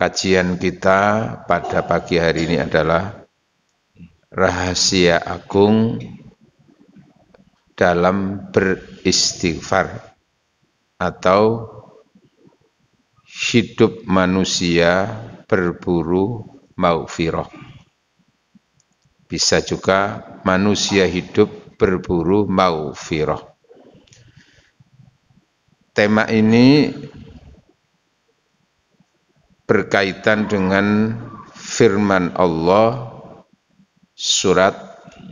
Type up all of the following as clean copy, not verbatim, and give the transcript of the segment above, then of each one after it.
Kajian kita pada pagi hari ini adalah rahasia agung dalam beristighfar atau hidup manusia berburu maghfirah. Bisa juga manusia hidup berburu maghfirah. Tema ini berkaitan dengan firman Allah surat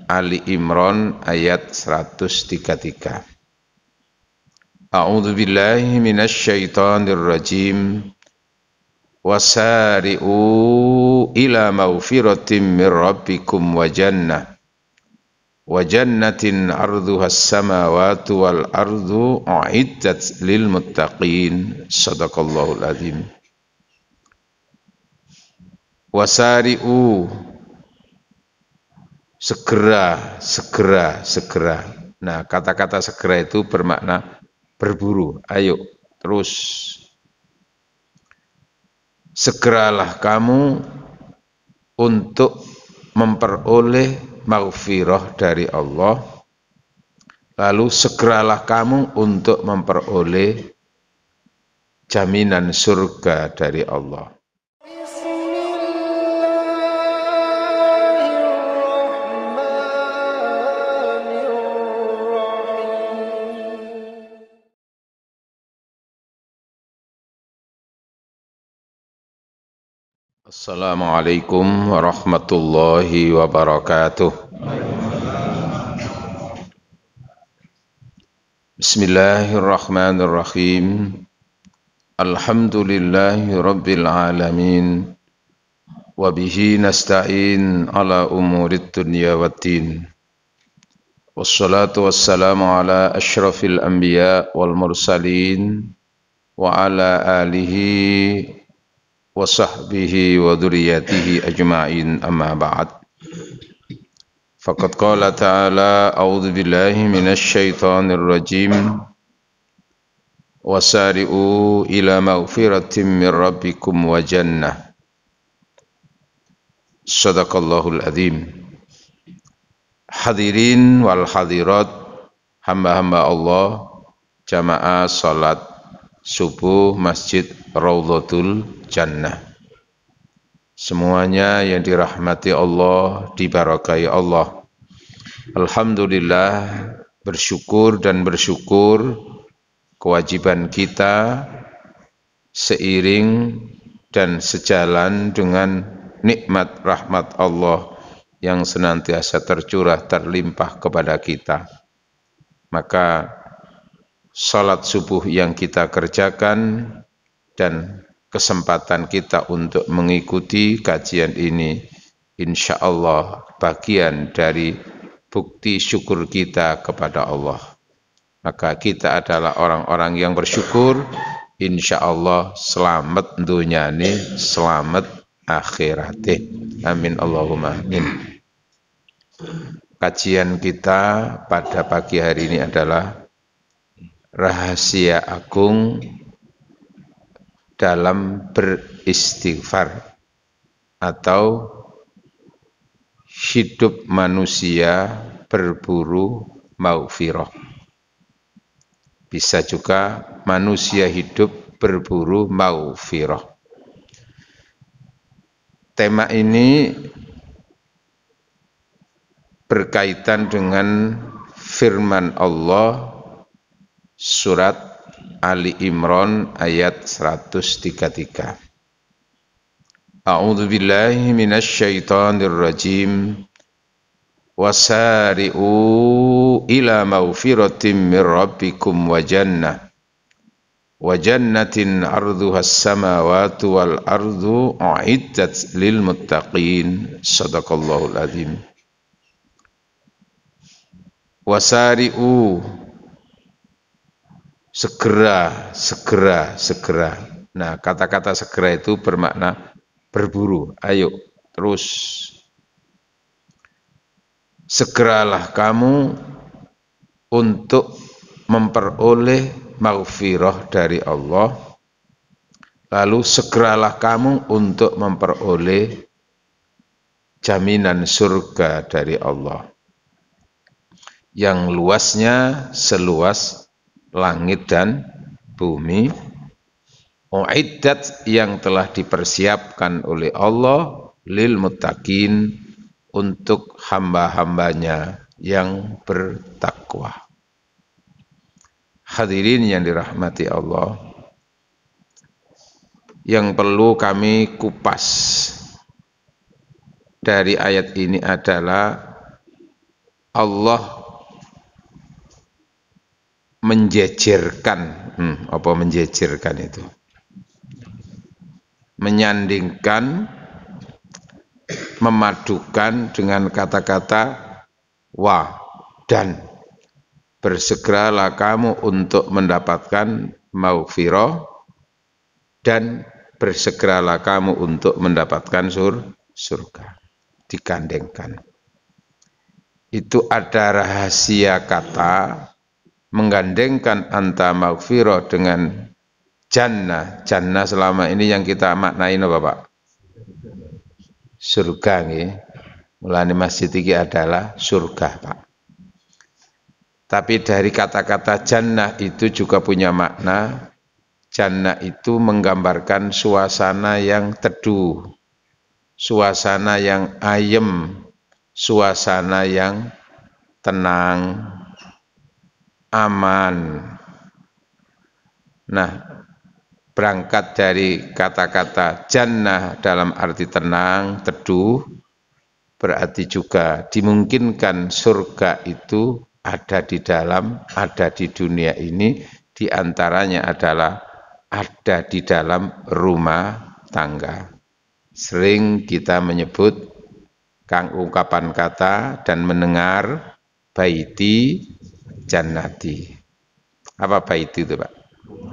Ali Imran ayat 133. A'udzu billahi minasy syaithanir rajim. Wasari'u ila maghfiratin mir rabbikum wa jannatin arduhas samawati wal ardu uiddat lil muttaqin. Shadaqallahul adzim. Wasari'u, segera. Nah, kata-kata segera itu bermakna berburu. Ayo, terus. Segeralah kamu untuk memperoleh maghfirah dari Allah. Lalu segeralah kamu untuk memperoleh jaminan surga dari Allah. Assalamualaikum warahmatullahi wabarakatuh. Bismillahirrahmanirrahim. Alhamdulillahi rabbil alamin. Wabihi nasta'in ala umurid dunya waddin. Wassalatu wassalamu ala ashrafil anbiya wal mursalin. Wa ala alihi wa sahbihi wa dhurriyyatihi ajma'in, amma ba'd. Faqad qala ta'ala a'udzu billahi minasy syaithanir rajim. Wasari'u ila maghfiratin mir rabbikum wa jannah. Shadaqallahul adzim. Hadirin wal hadirat, hamba-hamba Allah, jamaah salat subuh Masjid Raudhatul Jannah. Semuanya yang dirahmati Allah, diberkahi Allah. Alhamdulillah, bersyukur kewajiban kita seiring dan sejalan dengan nikmat rahmat Allah yang senantiasa tercurah terlimpah kepada kita. Maka salat subuh yang kita kerjakan dan kesempatan kita untuk mengikuti kajian ini, insya Allah bagian dari bukti syukur kita kepada Allah. Maka kita adalah orang-orang yang bersyukur, insya Allah selamat dunyane, selamat akhirate. Amin Allahumma amin. Kajian kita pada pagi hari ini adalah rahasia agung dalam beristighfar atau hidup manusia berburu maghfirah. Bisa juga manusia hidup berburu maghfirah. Tema ini berkaitan dengan firman Allah surat Ali Imran ayat 133. A'udzu billahi minasy syaithanir rajim. Wasari'u ila maghfiratin mir rabbikum wa jannatin arduhas samawati wal ardu uiddat lil muttaqin. Shadaqallahul adzim. Wasari'u, segera. Nah, kata-kata segera itu bermakna berburu. Ayo, terus. Segeralah kamu untuk memperoleh maghfirah dari Allah. lalu segeralah kamu untuk memperoleh jaminan surga dari Allah yang luasnya seluas langit dan bumi, uiddat yang telah dipersiapkan oleh Allah lil muttaqin untuk hamba-hambanya yang bertakwa. Hadirin yang dirahmati Allah, yang perlu kami kupas dari ayat ini adalah Allah menjejerkan, apa menjejerkan itu? Menyandingkan, memadukan dengan kata-kata wa dan bersegeralah kamu untuk mendapatkan maghfirah dan bersegeralah kamu untuk mendapatkan surga. Digandengkan. Itu ada rahasia kata menggandengkan antara maghfirah dengan jannah. Jannah selama ini yang kita maknain apa Pak? Surga nggih. Mulane masjid iki adalah surga Pak. Tapi dari kata-kata jannah itu juga punya makna. Jannah itu menggambarkan suasana yang teduh, suasana yang ayem, suasana yang tenang, aman. Nah, berangkat dari kata-kata jannah dalam arti tenang, teduh, berarti juga dimungkinkan surga itu ada di dunia ini, diantaranya adalah ada di dalam rumah tangga. Sering kita menyebut ungkapan kata dan mendengar baiti jannati. Apa baiti itu Pak?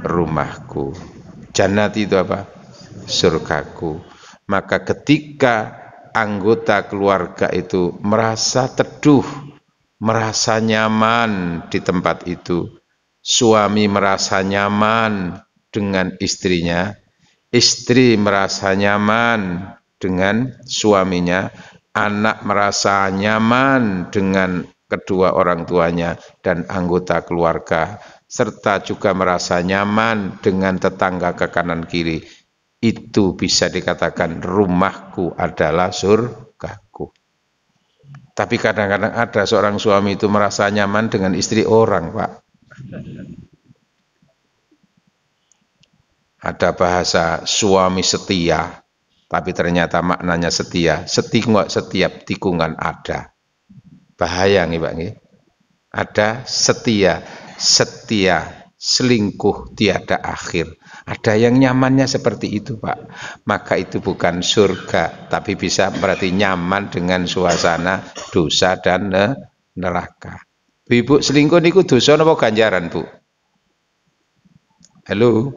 Rumahku. Jannati itu apa? Surgaku. Maka ketika anggota keluarga itu merasa teduh, merasa nyaman di tempat itu, suami merasa nyaman dengan istrinya, istri merasa nyaman dengan suaminya, anak merasa nyaman dengan kedua orang tuanya dan anggota keluarga, serta juga merasa nyaman dengan tetangga ke kanan kiri. Itu bisa dikatakan rumahku adalah surgaku. Tapi kadang-kadang ada seorang suami itu merasa nyaman dengan istri orang, Pak. Ada bahasa suami setia, tapi ternyata maknanya setia. Setiap tikungan ada. Bahaya nih Pak. Ada setia, selingkuh tiada akhir. Ada yang nyamannya seperti itu Pak. Maka itu bukan surga, tapi bisa berarti nyaman dengan suasana dosa dan neraka. Ibu selingkuh niku dosa napa ganjaran Bu? Halo?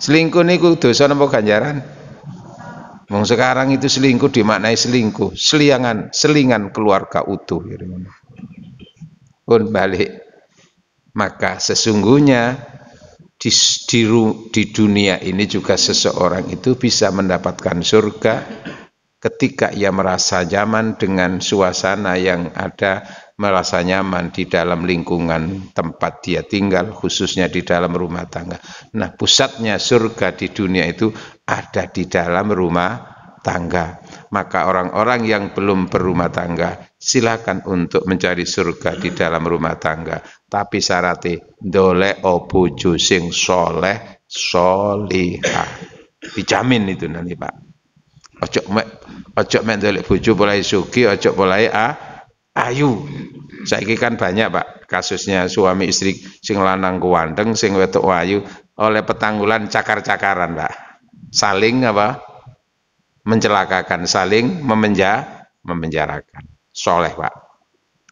Selingkuh niku dosa napa ganjaran? Wong sekarang itu selingkuh dimaknai selingkuh, selingan keluarga utuh. Pun balik. Maka sesungguhnya di dunia ini juga seseorang itu bisa mendapatkan surga ketika ia merasa nyaman dengan suasana yang ada, merasa nyaman di dalam lingkungan tempat dia tinggal, khususnya di dalam rumah tangga. Nah, pusatnya surga di dunia itu ada di dalam rumah tangga. Maka orang-orang yang belum berumah tangga, silakan untuk mencari surga di dalam rumah tangga. Tapi syaratnya dolek bojo sing soleh, solihah. Dijamin itu nanti Pak. Ojo mek dolek bojo mulai sugi, ojo mulai ayu. Saiki kan banyak Pak kasusnya suami istri sing lanang kuwandeng, sing wedok ayu oleh petanggulan cakar-cakaran Pak. Saling apa? Mencelakakan, saling memenjarakan. Soleh Pak.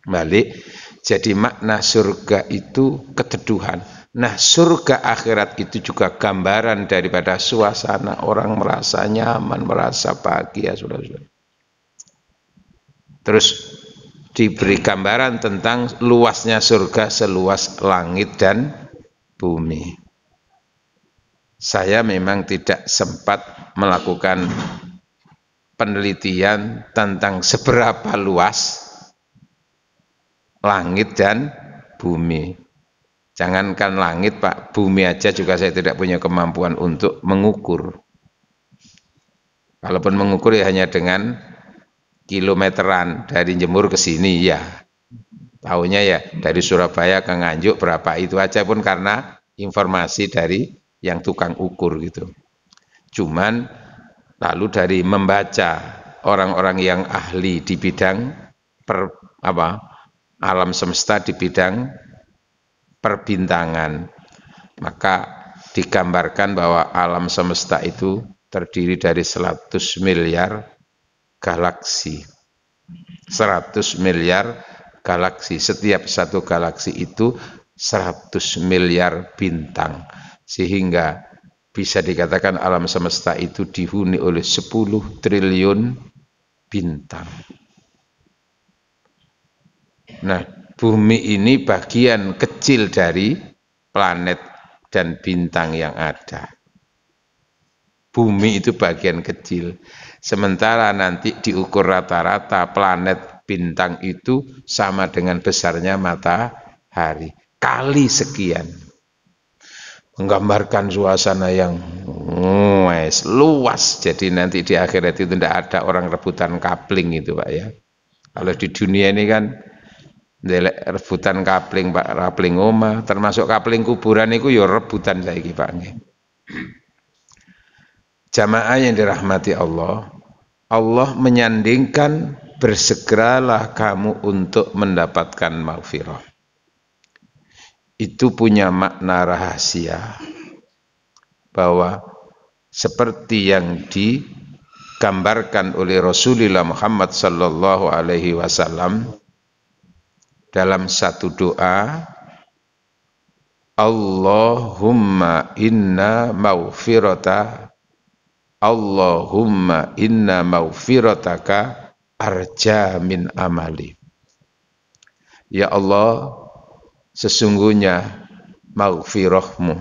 Balik. Jadi makna surga itu keteduhan. Nah, surga akhirat itu juga gambaran daripada suasana orang merasa nyaman, merasa bahagia, saudara-saudara. Terus diberi gambaran tentang luasnya surga seluas langit dan bumi. saya memang tidak sempat melakukan penelitian tentang seberapa luas langit dan bumi. Jangankan langit Pak, bumi aja juga saya tidak punya kemampuan untuk mengukur. Kalaupun mengukur ya hanya dengan kilometeran dari Jemur ke sini ya. Tahunya ya dari Surabaya ke Nganjuk berapa itu aja pun karena informasi dari yang tukang ukur gitu. Cuman lalu dari membaca orang-orang yang ahli di bidang alam semesta, di bidang perbintangan, maka digambarkan bahwa alam semesta itu terdiri dari 100 miliar galaksi. 100 miliar galaksi. Setiap satu galaksi itu 100 miliar bintang. Sehingga bisa dikatakan alam semesta itu dihuni oleh 10 triliun bintang. Nah, bumi ini bagian kecil dari planet dan bintang yang ada. Bumi itu bagian kecil. Sementara nanti diukur rata-rata planet bintang itu sama dengan besarnya matahari. Kali sekian. Menggambarkan suasana yang luas. Jadi nanti di akhirat itu tidak ada orang rebutan kapling itu Pak ya. Kalau di dunia ini kan rebutan kapling Pak, kapling omah, termasuk kapling kuburan itu ya rebutan saiki Pak. Jamaah yang dirahmati Allah, Allah menyandingkan bersegeralah kamu untuk mendapatkan maghfirah. Itu punya makna rahasia bahwa seperti yang digambarkan oleh Rasulullah Muhammad sallallahu alaihi wasallam dalam satu doa, Allahumma inna maghfirataka arja min amali. Ya Allah, sesungguhnya maghfirahmu,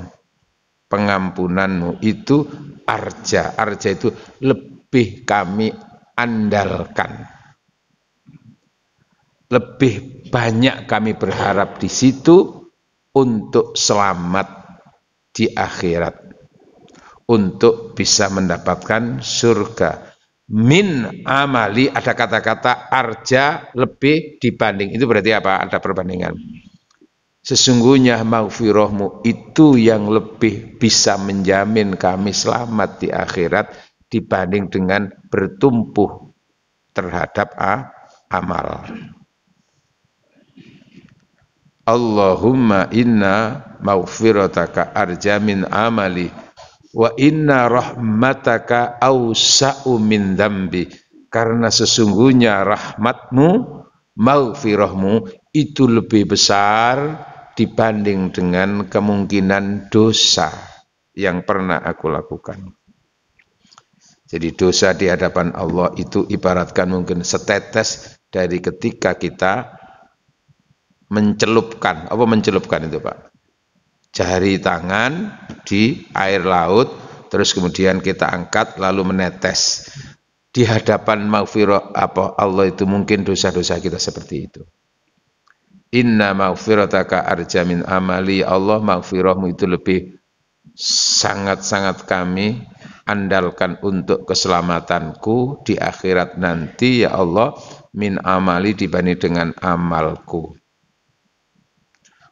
pengampunanmu itu arja. Arja itu lebih kami andalkan. Lebih banyak kami berharap di situ untuk selamat di akhirat. Untuk bisa mendapatkan surga. Min amali, ada kata-kata arja lebih dibanding. Itu berarti apa? Ada perbandingan. Sesungguhnya maghfirahmu itu yang lebih bisa menjamin kami selamat di akhirat dibanding dengan bertumpuh terhadap amal. Allahumma inna maghfirataka arja min amali wa inna rahmataka awsa'u min dambi. Karena sesungguhnya rahmatmu, maghfirahmu itu lebih besar dibanding dengan kemungkinan dosa yang pernah aku lakukan. Jadi dosa di hadapan Allah itu ibaratkan mungkin setetes dari ketika kita mencelupkan, apa mencelupkan itu Pak? Jari tangan di air laut, terus kemudian kita angkat lalu menetes. Di hadapan maghfirah apa Allah itu mungkin dosa-dosa kita seperti itu. Inna maghfirataka arja min amali. Allah maghfirahmu itu lebih sangat-sangat kami andalkan untuk keselamatanku di akhirat nanti ya Allah min amali dibanding dengan amalku.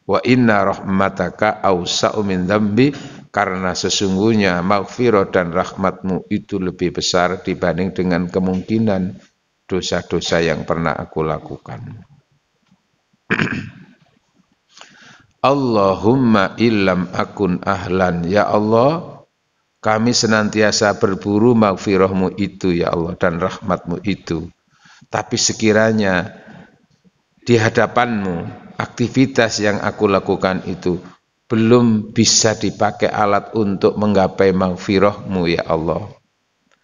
Wa inna rahmataka awsa'u min dzambi, karena sesungguhnya maghfirah dan rahmatmu itu lebih besar dibanding dengan kemungkinan dosa-dosa yang pernah aku lakukan. Allahumma illam akun ahlan, ya Allah kami senantiasa berburu maghfirahmu itu ya Allah dan rahmatmu itu, tapi sekiranya di hadapanmu aktivitas yang aku lakukan itu belum bisa dipakai alat untuk menggapai maghfirahmu ya Allah,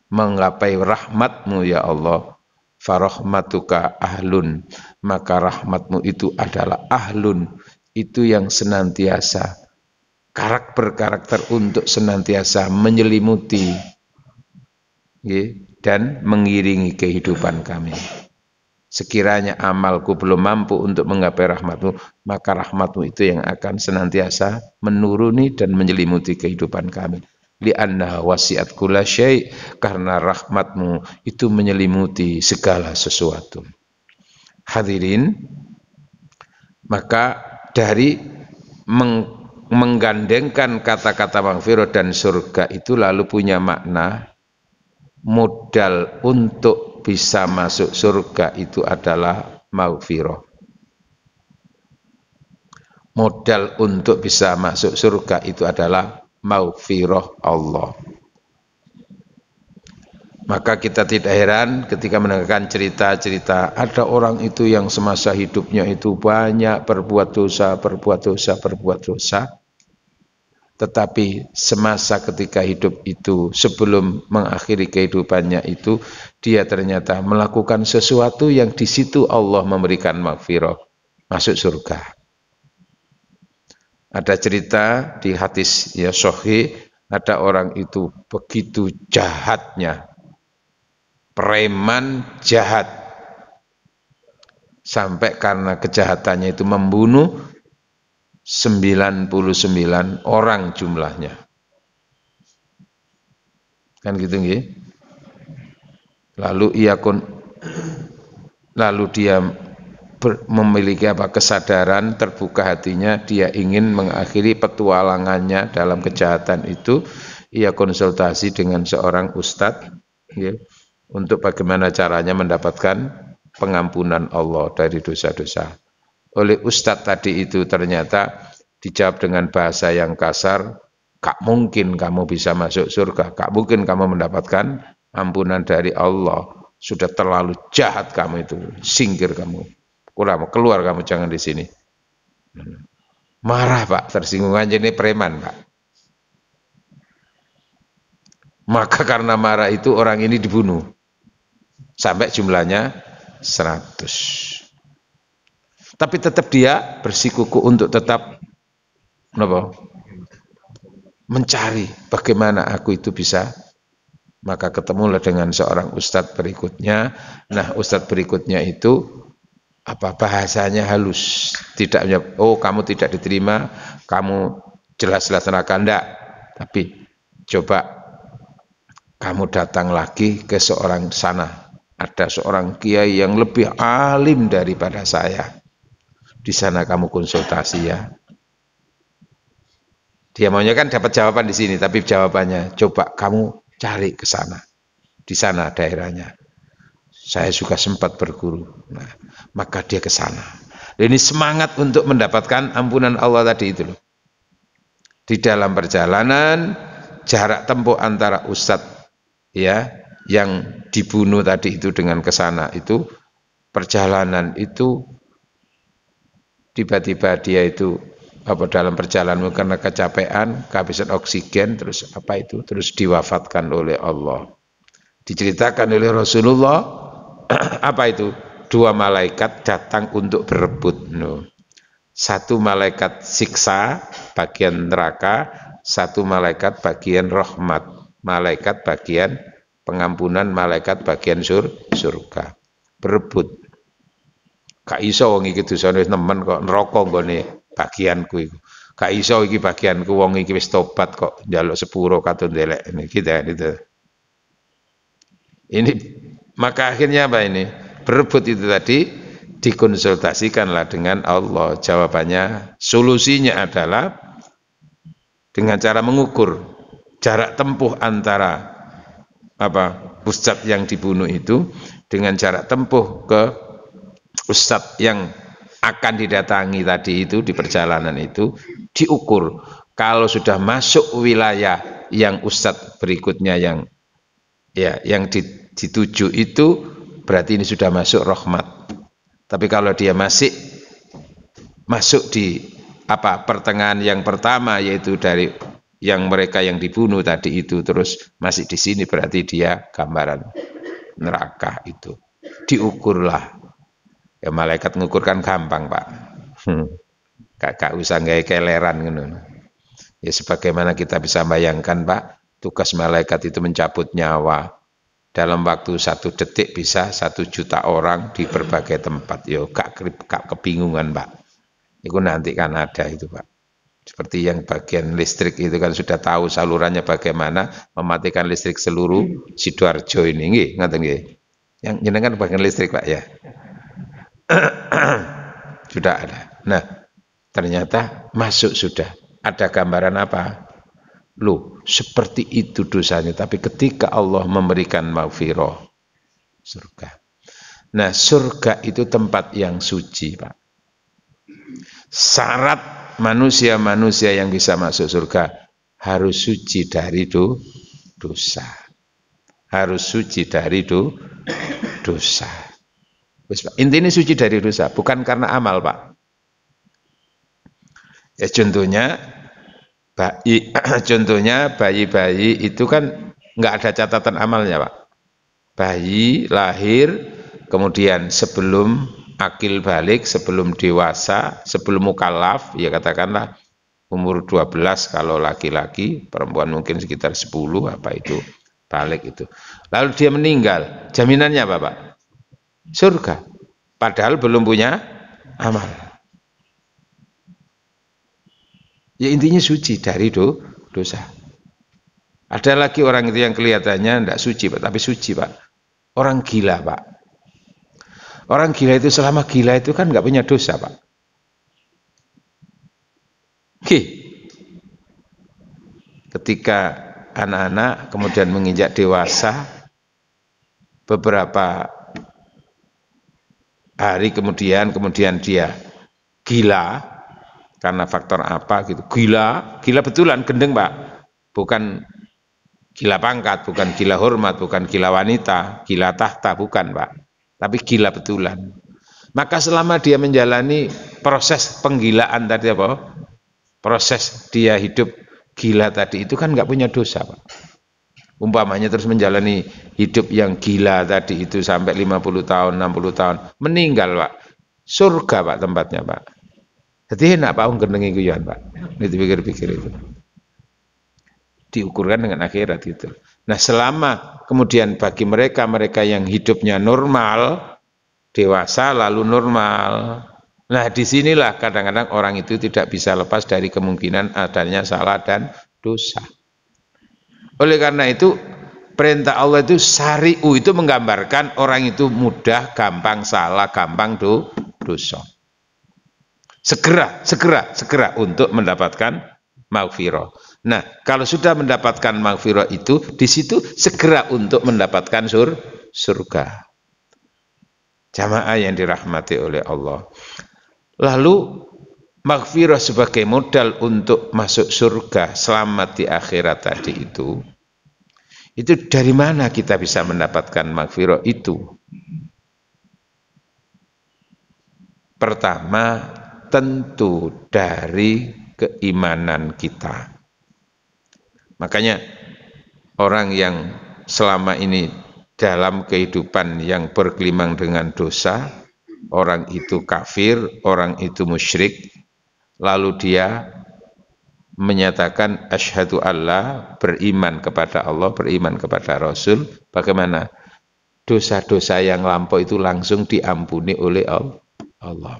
menggapai rahmatmu ya Allah, farahmatuka ahlun, maka rahmatmu itu adalah ahlun, itu yang senantiasa karakter untuk senantiasa menyelimuti dan mengiringi kehidupan kami. Sekiranya amalku belum mampu untuk menggapai rahmatmu, maka rahmatmu itu yang akan senantiasa menuruni dan menyelimuti kehidupan kami. Li'anna wasi'at kulla syai', karena rahmatmu itu menyelimuti segala sesuatu. Hadirin, maka dari menggandengkan kata-kata maghfirah dan surga itu lalu punya makna modal untuk bisa masuk surga itu adalah maghfirah. Modal untuk bisa masuk surga itu adalah maghfirah Allah. Maka kita tidak heran ketika mendengarkan cerita-cerita ada orang itu yang semasa hidupnya itu banyak berbuat dosa, tetapi semasa ketika hidup itu sebelum mengakhiri kehidupannya itu dia ternyata melakukan sesuatu yang di situ Allah memberikan maghfirah, masuk surga. Ada cerita di hadis ya sahih, ada orang itu begitu jahatnya, preman jahat, sampai karena kejahatannya itu membunuh 99 orang jumlahnya. Kan gitu nggih. Lalu dia memiliki kesadaran, terbuka hatinya, dia ingin mengakhiri petualangannya dalam kejahatan itu. Ia konsultasi dengan seorang ustadz untuk bagaimana caranya mendapatkan pengampunan Allah dari dosa-dosa. Oleh ustadz tadi itu ternyata dijawab dengan bahasa yang kasar, gak mungkin kamu bisa masuk surga, gak mungkin kamu mendapatkan ampunan dari Allah, sudah terlalu jahat kamu itu, singkir kamu, keluar kamu, jangan di sini. Marah Pak, tersinggung aja ini preman Pak. Maka karena marah itu orang ini dibunuh, sampai jumlahnya 100. Tapi tetap dia bersikukuh untuk tetap mencari bagaimana aku itu bisa. Maka ketemulah dengan seorang ustadz berikutnya. Nah, ustadz berikutnya itu bahasanya halus, tidak kamu tidak diterima, kamu jelas-jelas neraka, enggak. Tapi coba kamu datang lagi ke seorang sana, ada seorang kiai yang lebih alim daripada saya. Di sana kamu konsultasi ya. Dia maunya kan dapat jawaban di sini, tapi jawabannya coba kamu cari ke sana. Di sana daerahnya. Saya juga sempat berguru. Nah, maka dia ke sana. Dan ini semangat untuk mendapatkan ampunan Allah tadi itu loh. Di dalam perjalanan jarak tempuh antara ustadz ya yang dibunuh tadi itu dengan ke sana itu, perjalanan itu tiba-tiba dia itu dalam perjalanan karena kecapean, kehabisan oksigen, terus terus diwafatkan oleh Allah. Diceritakan oleh Rasulullah itu 2 malaikat datang untuk berebut. Satu malaikat siksa bagian neraka, satu malaikat bagian rahmat, malaikat bagian pengampunan, malaikat bagian surga. Berebut. Gak iso wong iki dosane nemen kok neraka nggone bagianku iku. Gak iso iki bagianku, wong iki wis tobat kok njaluk sepuro katon ndelek gitu. Ini maka akhirnya apa ini? Berebut itu tadi dikonsultasikanlah dengan Allah. Jawabannya, solusinya adalah dengan cara mengukur jarak tempuh antara ustadz yang dibunuh itu dengan jarak tempuh ke ustadz yang akan didatangi tadi itu di perjalanan itu diukur. Kalau sudah masuk wilayah yang ustadz berikutnya yang dituju itu berarti ini sudah masuk rahmat. Tapi kalau dia masih masuk di pertengahan yang pertama, yaitu dari yang mereka yang dibunuh tadi itu terus masih di sini, berarti dia gambaran neraka itu. Diukurlah. Ya malaikat ngukur kan gampang Pak. Gak usah gawe keleran ngono. Ya sebagaimana kita bisa bayangkan Pak, tugas malaikat itu mencabut nyawa. Dalam waktu 1 detik bisa 1 juta orang di berbagai tempat. Yo gak kebingungan Pak. Itu nanti kan ada itu Pak. Seperti yang bagian listrik itu kan sudah tahu salurannya bagaimana mematikan listrik seluruh Sidoarjo ini. Nggih, ngoten nggih. Yang jenengan bagian listrik Pak ya. Sudah ada. Nah, ternyata masuk sudah. Ada gambaran apa? Loh, seperti itu dosanya. Tapi ketika Allah memberikan maghfirah, surga. Nah, surga itu tempat yang suci, Pak. Syarat manusia-manusia yang bisa masuk surga harus suci dari dosa. Harus suci dari dosa. Intinya suci dari dosa, bukan karena amal, Pak. Ya contohnya bayi-bayi itu kan nggak ada catatan amalnya Pak. Bayi lahir, kemudian sebelum akil balik, sebelum dewasa, sebelum mukallaf, ya katakanlah umur 12 kalau laki-laki, perempuan mungkin sekitar 10 apa itu, balik itu. Lalu dia meninggal, jaminannya apa Pak? Surga. Padahal belum punya amal. Ya intinya suci dari dosa. Ada lagi orang itu yang kelihatannya tidak suci Pak, tapi suci Pak. Orang gila Pak. Orang gila itu selama gila itu kan nggak punya dosa Pak. Oke. Ketika anak-anak kemudian menginjak dewasa, beberapa hari kemudian dia gila. Karena faktor apa gitu, gila betulan gendeng Pak, bukan gila pangkat, bukan gila hormat, bukan gila wanita, gila tahta, bukan Pak, tapi gila betulan. Maka selama dia menjalani proses penggilaan tadi apa, proses dia hidup gila tadi itu kan nggak punya dosa Pak. Umpamanya terus menjalani hidup yang gila tadi itu sampai 50 tahun, 60 tahun, meninggal Pak, surga Pak tempatnya Pak. Jadi enak Pak gendengi guyon Pak. Itu pikir-pikir itu. Diukurkan dengan akhirat itu. Nah, selama kemudian bagi mereka yang hidupnya normal, dewasa lalu normal. Nah, disinilah kadang-kadang orang itu tidak bisa lepas dari kemungkinan adanya salah dan dosa. Oleh karena itu, perintah Allah itu syari'u itu menggambarkan orang itu mudah, gampang salah, gampang dosa. Segera untuk mendapatkan maghfirah. Nah, kalau sudah mendapatkan maghfirah itu, di situ segera untuk mendapatkan surga. Jamaah yang dirahmati oleh Allah. Lalu maghfirah sebagai modal untuk masuk surga, selamat di akhirat tadi itu dari mana kita bisa mendapatkan maghfirah itu? Pertama, tentu dari keimanan kita. Makanya orang yang selama ini dalam kehidupan yang bergelimang dengan dosa, orang itu kafir, orang itu musyrik, lalu dia menyatakan asyhadu alla, beriman kepada Allah, beriman kepada Rasul, bagaimana? Dosa-dosa yang lampau itu langsung diampuni oleh Allah.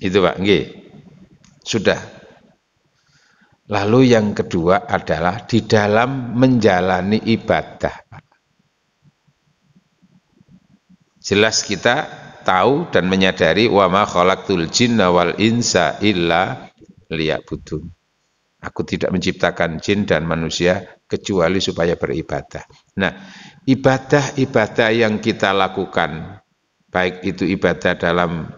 Itu Pak, nggih. Sudah. Lalu yang kedua adalah di dalam menjalani ibadah, Pak. Jelas kita tahu dan menyadari wa ma khalaqtul jinna wal insa illa liya'budun. Aku tidak menciptakan jin dan manusia kecuali supaya beribadah. Nah, ibadah-ibadah yang kita lakukan, baik itu ibadah dalam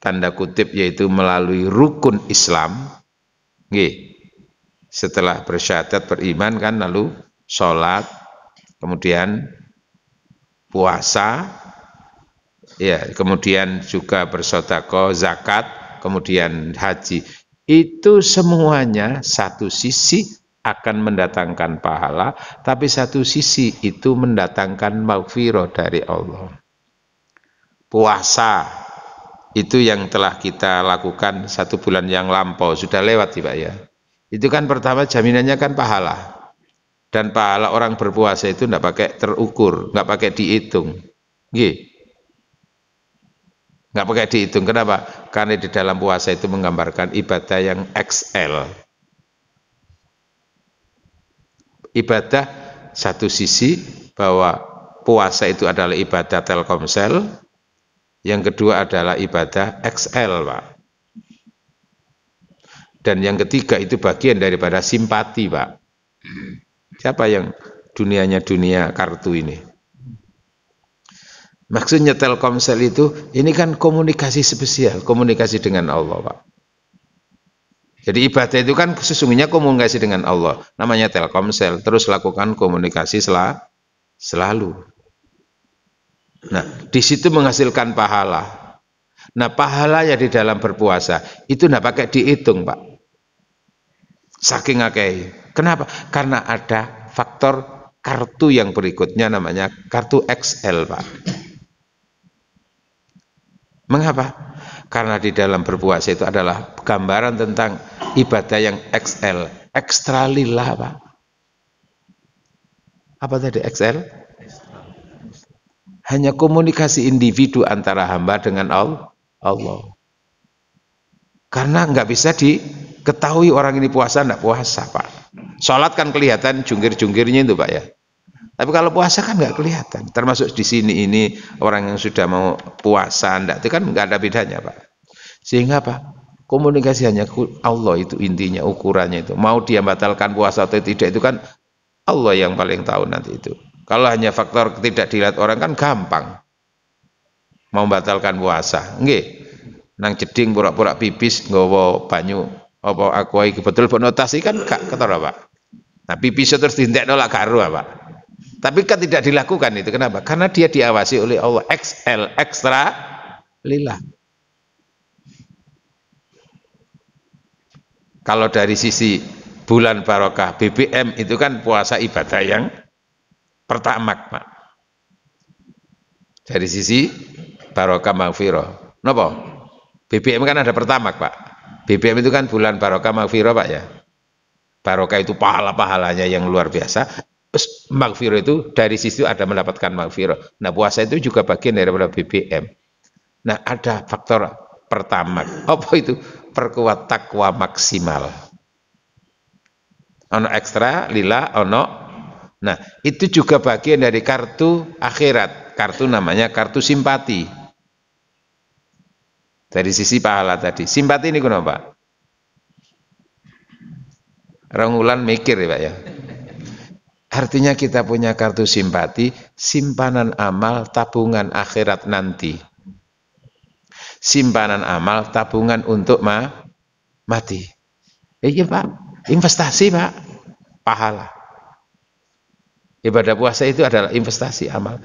tanda kutip yaitu melalui rukun Islam, nggih. Setelah bersyahadat beriman kan lalu sholat, kemudian puasa, ya, kemudian juga bersedekah, zakat, kemudian haji. Itu semuanya satu sisi akan mendatangkan pahala, tapi satu sisi itu mendatangkan maghfirah dari Allah. Puasa itu yang telah kita lakukan 1 bulan yang lampau, sudah lewat sih Pak ya. Itu kan pertama jaminannya kan pahala. Dan pahala orang berpuasa itu enggak pakai terukur, enggak pakai dihitung. Nggih. Enggak pakai dihitung. Kenapa? Karena di dalam puasa itu menggambarkan ibadah yang XL. Ibadah satu sisi bahwa puasa itu adalah ibadah Telkomsel, yang kedua adalah ibadah XL, Pak. Dan yang ketiga itu bagian daripada simpati, Pak. Siapa yang dunianya dunia kartu ini? Maksudnya Telkomsel itu, ini kan komunikasi spesial, komunikasi dengan Allah, Pak. Jadi ibadah itu kan sesungguhnya komunikasi dengan Allah, namanya Telkomsel, terus lakukan komunikasi selalu. Nah, di situ menghasilkan pahala. Nah, pahala ya di dalam berpuasa, itu tidak pakai dihitung, Pak. Saking akeh. Kenapa? Karena ada faktor kartu yang berikutnya namanya kartu XL, Pak. Mengapa? Karena di dalam berpuasa itu adalah gambaran tentang ibadah yang XL, ekstra lillah, Pak. Apa tadi XL? Hanya komunikasi individu antara hamba dengan Allah. Karena nggak bisa diketahui orang ini puasa enggak puasa, Pak. Sholat kan kelihatan jungkir-jungkirnya itu, Pak ya. Tapi kalau puasa kan nggak kelihatan. Termasuk di sini ini orang yang sudah mau puasa enggak, itu kan nggak ada bedanya, Pak. Sehingga Pak, komunikasi hanya Allah itu intinya, ukurannya itu. Mau dia batalkan puasa atau tidak itu kan Allah yang paling tahu nanti itu. Kalau hanya faktor tidak dilihat orang kan gampang. Mau batalkan puasa, nggih. Nang jeding pura-pura pipis nggawa banyu apa aqua iki betul bonotasi kan gak ketara, Pak. Nah, pipis terus dintekno lak karo, Pak. Tapi kan tidak dilakukan itu. Kenapa? Karena dia diawasi oleh Allah, XL, ekstra lillah. Kalau dari sisi bulan barokah BBM itu kan puasa ibadah yang pertama, Pak. Dari sisi barokah maghfirah. Napa? BBM kan ada pertama, Pak. BBM itu kan bulan barokah maghfirah, Pak ya. Barokah itu pahala-pahalanya yang luar biasa. Terus maghfirah itu dari sisi ada mendapatkan maghfirah. Nah, puasa itu juga bagian daripada BBM. Nah, ada faktor pertama. Apa itu? Perkuat takwa maksimal. Ono ekstra lillah, ono. Nah, itu juga bagian dari kartu akhirat. Kartu namanya kartu simpati. Dari sisi pahala tadi. Simpati ini kenapa? Rangulan mikir ya, Pak ya. Artinya kita punya kartu simpati, simpanan amal, tabungan akhirat nanti. Simpanan amal, tabungan untuk mati. Iya, Pak, investasi, Pak. Pahala. Ibadah puasa itu adalah investasi amal.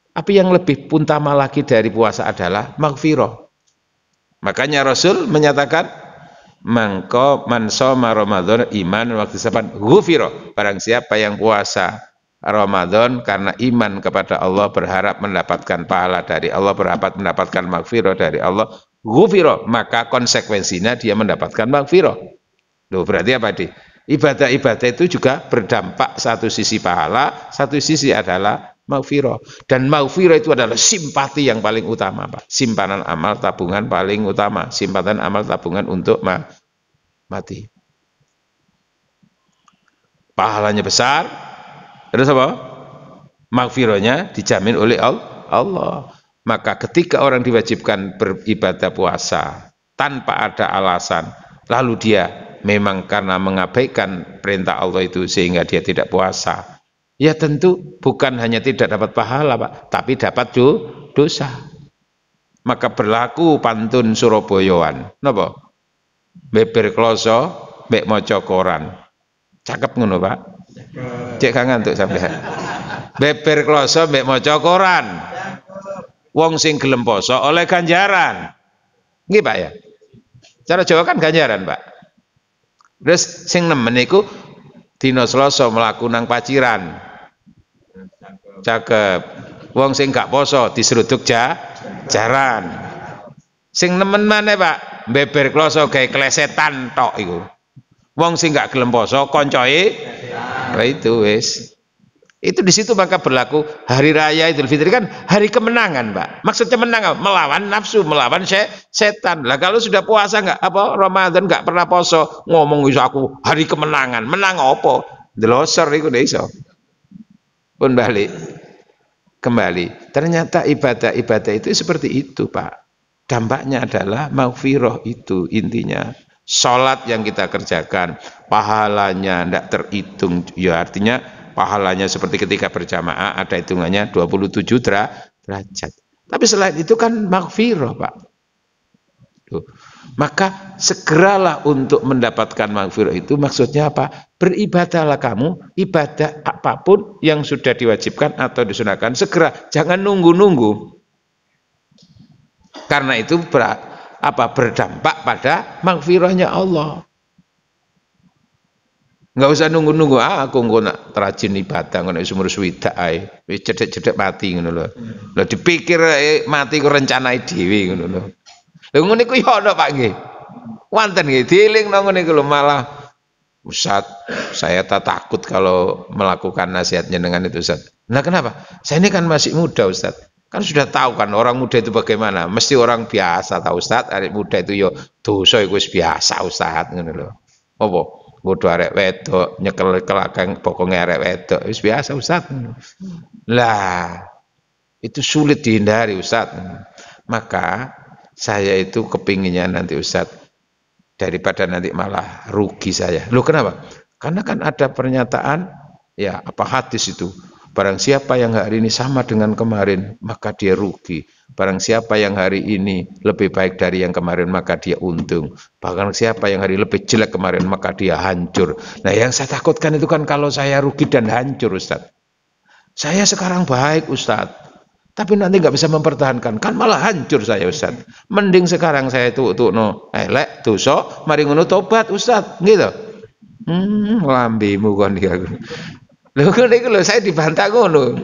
Tapi yang lebih utama lagi dari puasa adalah maghfirah. Makanya Rasul menyatakan man shoma Ramadan iman waktu saban ghufira. Barang siapa yang puasa Ramadan karena iman kepada Allah, berharap mendapatkan pahala dari Allah, berharap mendapatkan maghfirah dari Allah, ghufira, maka konsekuensinya dia mendapatkan maghfirah. Loh, berarti apa di? Ibadah-ibadah itu juga berdampak, satu sisi pahala, satu sisi adalah maghfirah. Dan maghfirah itu adalah simpati yang paling utama, Pak. Simpanan amal tabungan paling utama. Simpanan amal tabungan untuk mati. Pahalanya besar. Terus apa? Maghfirahnya dijamin oleh Allah. Maka ketika orang diwajibkan beribadah puasa tanpa ada alasan, lalu dia memang karena mengabaikan perintah Allah itu sehingga dia tidak puasa, ya tentu bukan hanya tidak dapat pahala, Pak, tapi dapat dosa. Maka berlaku pantun Surabayaan. Napa? Beber kloso mbek maca koran. Cakep ngono, Pak. Cek gak ngantuk sampean. Beber kloso mbek maca koran. Wong sing gelem poso oleh ganjaran. Nggih, Pak ya. Cara Jawa kan ganjaran, Pak. Terus sing nemen iku dina Selasa mlaku nang paciran. Cakep. Wong sing gak poso diseruduk jaran. Sing nemen maneh Pak, beber kloso gawe klesetan tok iku. Wong sing gak gelem poso koncoe itu wis. Itu di situ maka berlaku hari raya Idul Fitri kan hari kemenangan, Pak. Maksudnya menang apa? Melawan nafsu, melawan setan. Lah kalau sudah puasa enggak apa Ramadan enggak pernah poso, ngomong iso aku hari kemenangan. Menang apa? Delosor iku nek iso. Pun balik. Kembali. Ternyata ibadah-ibadah itu seperti itu, Pak. Dampaknya adalah maghfirah itu intinya. Salat yang kita kerjakan, pahalanya enggak terhitung. Ya artinya pahalanya seperti ketika berjamaah ada hitungannya 27 derajat. Tapi selain itu kan maghfirah, Pak. Tuh. Maka segeralah untuk mendapatkan maghfirah itu maksudnya apa? Beribadahlah kamu, ibadah apapun yang sudah diwajibkan atau disunahkan segera, jangan nunggu-nunggu. Karena itu berdampak pada maghfirahnya Allah. Nggak usah nunggu-nunggu aku engko nak terajin ibadah ngono umur swidak ae wis cedhek-cedhek mati ngono lho. Lah dipikir mati ku rencanai dhewe ngono lho. Lha ngono iku ya ana Pak nggih. Wonten nggih dielingno ngono iku lho malah Ustaz, saya tak takut kalau melakukan nasihatnya dengan itu Ustaz. Nah kenapa? Saya ini kan masih muda Ustaz. Kan sudah tahu kan orang muda itu bagaimana. Mesti orang biasa tahu Ustaz, anak muda itu yo dosa iku wis biasa Ustaz ngono lho. Apa? Bodoh arek wedok nyekel kelakang bokonge arek wedok wis biasa Ustaz. Lah itu sulit dihindari Ustaz. Maka saya itu kepinginnya nanti Ustaz daripada nanti malah rugi saya. Loh kenapa? Karena kan ada pernyataan ya apa hadis itu. Barang siapa yang hari ini sama dengan kemarin, maka dia rugi. Barang siapa yang hari ini lebih baik dari yang kemarin, maka dia untung. Bahkan siapa yang hari lebih jelek kemarin, maka dia hancur. Nah yang saya takutkan itu kan kalau saya rugi dan hancur Ustaz. Saya sekarang baik Ustaz, tapi nanti nggak bisa mempertahankan. Kan malah hancur saya Ustaz. Mending sekarang saya itu elek, dosa, mari ngono tobat Ustaz. Gitu. Lambimu kon iki aku. Lho saya dibantah ngono.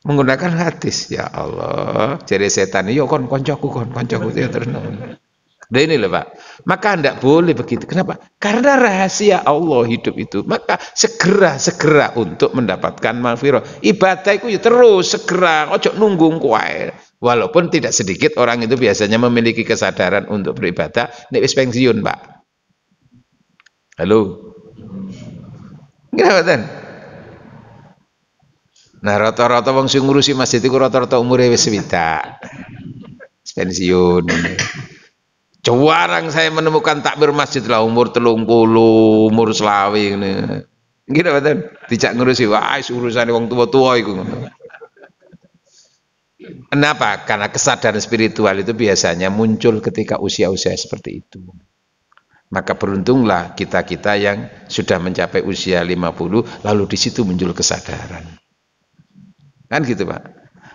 Menggunakan hadis, ya Allah, jari setan yo kon koncoku ya terus. Nah ini loh Pak. Maka tidak boleh begitu. Kenapa? Karena rahasia Allah hidup itu. Maka segera untuk mendapatkan maghfirah. Ibadah itu ya terus segera, ojo nunggu kuai. Walaupun tidak sedikit orang itu biasanya memiliki kesadaran untuk beribadah nek wis pensiun, Pak. Halo. Kenapa ten? Nah rata-rata wong sing ngurusi masjid itu rata-rata umure wis swidak. Pensiun. Jarang saya menemukan takbir masjid lah umur 30, umur selawi ngene. Gitu mboten? Dijak ngurusi wah urusane wong tua-tua iku ngono. Kenapa? Karena kesadaran spiritual itu biasanya muncul ketika usia-usia seperti itu. Maka beruntunglah kita-kita yang sudah mencapai usia 50 lalu di situ muncul kesadaran. Kan gitu, Pak.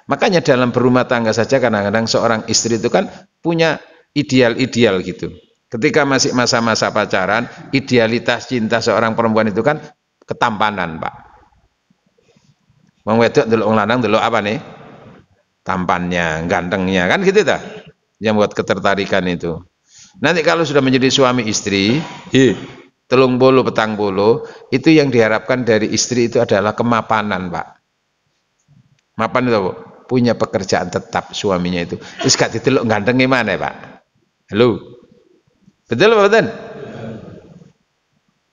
Makanya dalam berumah tangga saja kadang-kadang seorang istri itu kan punya ideal-ideal gitu. Ketika masih masa-masa pacaran, idealitas cinta seorang perempuan itu kan ketampanan, Pak. Wong wedok ndelok wong lanang ndelok apa nih? Tampannya, gantengnya, kan gitu dah. Yang buat ketertarikan itu. Nanti kalau sudah menjadi suami istri, telung bolo, petang bolo, itu yang diharapkan dari istri itu adalah kemapanan, Pak. Mapan itu, Pak. Punya pekerjaan tetap suaminya itu. Terus gak diteluk ganteng gimana, Pak? Halo? Betul apa betul?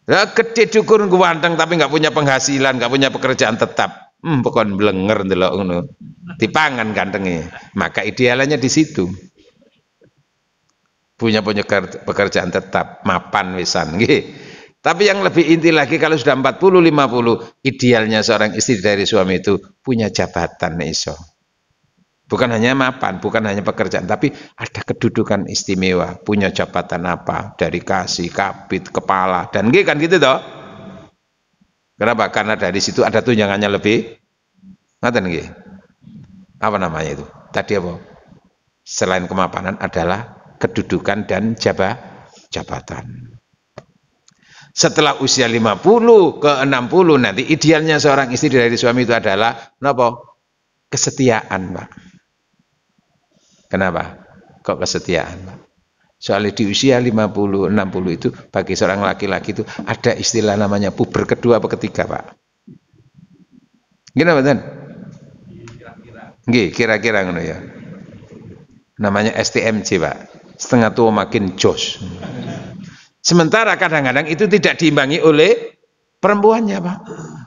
Nah, gede cukur ganteng tapi nggak punya penghasilan, nggak punya pekerjaan tetap. Pokoknya blenger ndelok ngono. Dipangan gantengnya. Maka idealnya di situ. Punya pekerjaan tetap, mapan wisan nggih. Tapi yang lebih inti lagi kalau sudah 40 50, idealnya seorang istri dari suami itu punya jabatan iso. Bukan hanya mapan, bukan hanya pekerjaan, tapi ada kedudukan istimewa, punya jabatan apa, dari kasih, kabit, kepala, dan nggih kan gitu toh. Kenapa? Karena dari situ ada tunjangannya lebih. Ngaten nggih. Apa namanya itu? Tadi apa? Selain kemapanan adalah kedudukan dan jabatan. Setelah usia 50 ke 60 nanti idealnya seorang istri dari suami itu adalah apa? Kesetiaan, Pak. Kenapa? kok kesetiaan, Pak. Soalnya di usia 50, 60 itu bagi seorang laki-laki itu ada istilah namanya puber kedua apa ketiga, Pak. Gimana, Pak? Nggih, kira-kira ngono ya. Namanya STMJ, Pak. Setengah tua makin jos. Sementara kadang-kadang itu tidak diimbangi oleh perempuannya, Pak.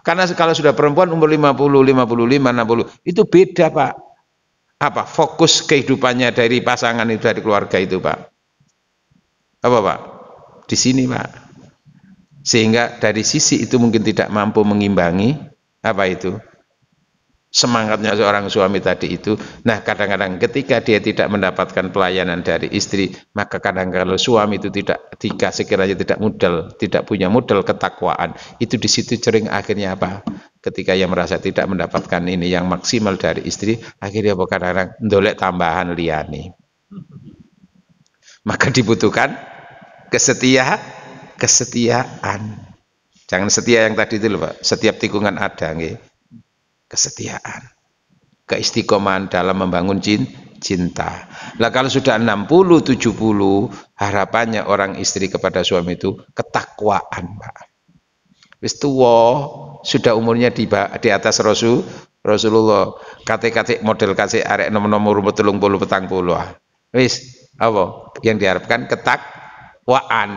Karena kalau sudah perempuan umur 50, 55, 60 itu beda, Pak. Apa? Fokus kehidupannya dari pasangan itu, dari keluarga itu, Pak. Apa, Pak? Di sini, Pak. Sehingga dari sisi itu mungkin tidak mampu mengimbangi apa itu? Semangatnya seorang suami tadi itu. Nah, kadang-kadang ketika dia tidak mendapatkan pelayanan dari istri, maka kadang-kadang suami itu jika sekiranya tidak punya modal ketakwaan, itu di situ sering akhirnya apa? Ketika ia merasa tidak mendapatkan ini yang maksimal dari istri, akhirnya kadang-kadang ndolek tambahan liyane. Maka dibutuhkan kesetiaan. Jangan setia yang tadi itu loh, Pak. Setiap tikungan ada, nggih. Kesetiaan, keistiqomahan dalam membangun cinta. Lah kalau sudah 60, 70, harapannya orang istri kepada suami itu ketakwaan, Pak. Wis tuwa, sudah umurnya di atas Rasulullah. Kate-kate model kasih arek nomor-nomor 30 petang puluh. Wis apa yang diharapkan ketakwaan.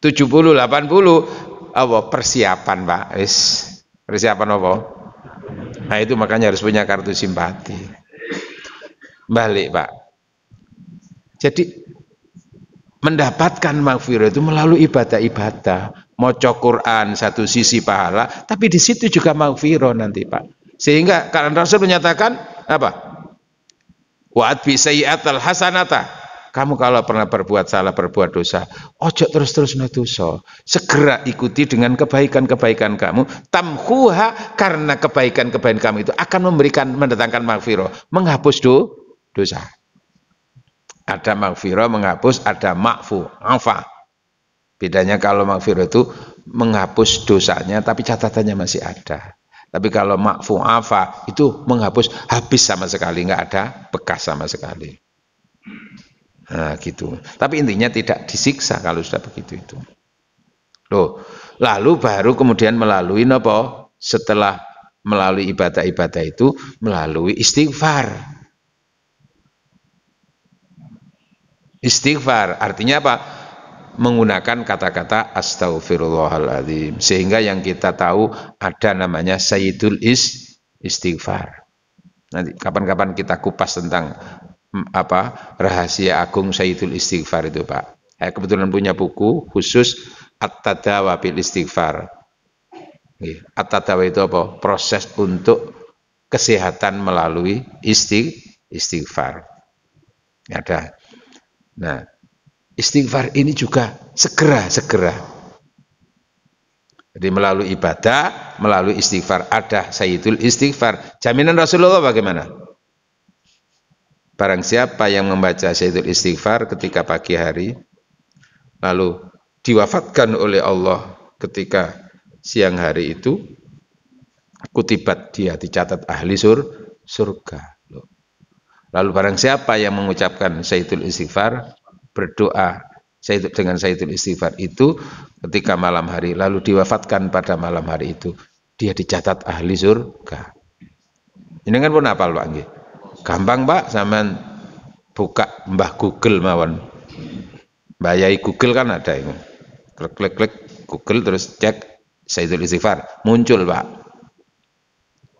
70, 80 apa persiapan, Pak. Wis persiapan apa? Nah itu makanya harus punya kartu simpati. Balik, Pak. Jadi mendapatkan maghfirah itu melalui ibadah-ibadah. Maca Quran satu sisi pahala, tapi di situ juga maghfirah nanti, Pak. Sehingga karena Rasul menyatakan apa? Wa'at bi sayyi'atal hasanata. Kamu kalau pernah berbuat salah, berbuat dosa, ojo terus-terus dosa. Segera ikuti dengan kebaikan-kebaikan kamu. Tamhuha, karena kebaikan-kebaikan kamu itu akan mendatangkan maghfirah, menghapus dosa. Ada maghfirah menghapus, ada ma'fu, afa. Bedanya kalau maghfirah itu menghapus dosanya, tapi catatannya masih ada. Tapi kalau ma'fu, afa itu menghapus habis sama sekali, nggak ada bekas sama sekali. Nah gitu. Tapi intinya tidak disiksa kalau sudah begitu itu. Loh, lalu baru kemudian melalui apa? Setelah melalui ibadah-ibadah itu melalui istighfar. Istighfar artinya apa? Menggunakan kata-kata astaghfirullahaladzim. Sehingga yang kita tahu ada namanya Sayyidul Istighfar. Nanti kapan-kapan kita kupas tentang apa rahasia agung Sayyidul Istighfar itu, Pak. Saya kebetulan punya buku khusus At-Tadawa bil Istighfar. At-Tadawa itu apa? Proses untuk kesehatan melalui istighfar. Ada. Nah, istighfar ini juga segera. Jadi melalui ibadah, melalui istighfar, ada Sayyidul Istighfar. Jaminan Rasulullah bagaimana? Barang siapa yang membaca Sayyidul Istighfar ketika pagi hari, lalu diwafatkan oleh Allah ketika siang hari itu, kutibat dia dicatat ahli surga. Lalu barang siapa yang mengucapkan Sayyidul Istighfar, berdoa dengan Sayyidul Istighfar itu ketika malam hari, lalu diwafatkan pada malam hari itu, dia dicatat ahli surga. Ini kan pun hafal, Pak nggih. Gampang, Pak, sampean buka Mbah Google mawon. Bayai Google kan ada ini. Klik Google terus cek Sayyidul Istighfar, muncul, Pak.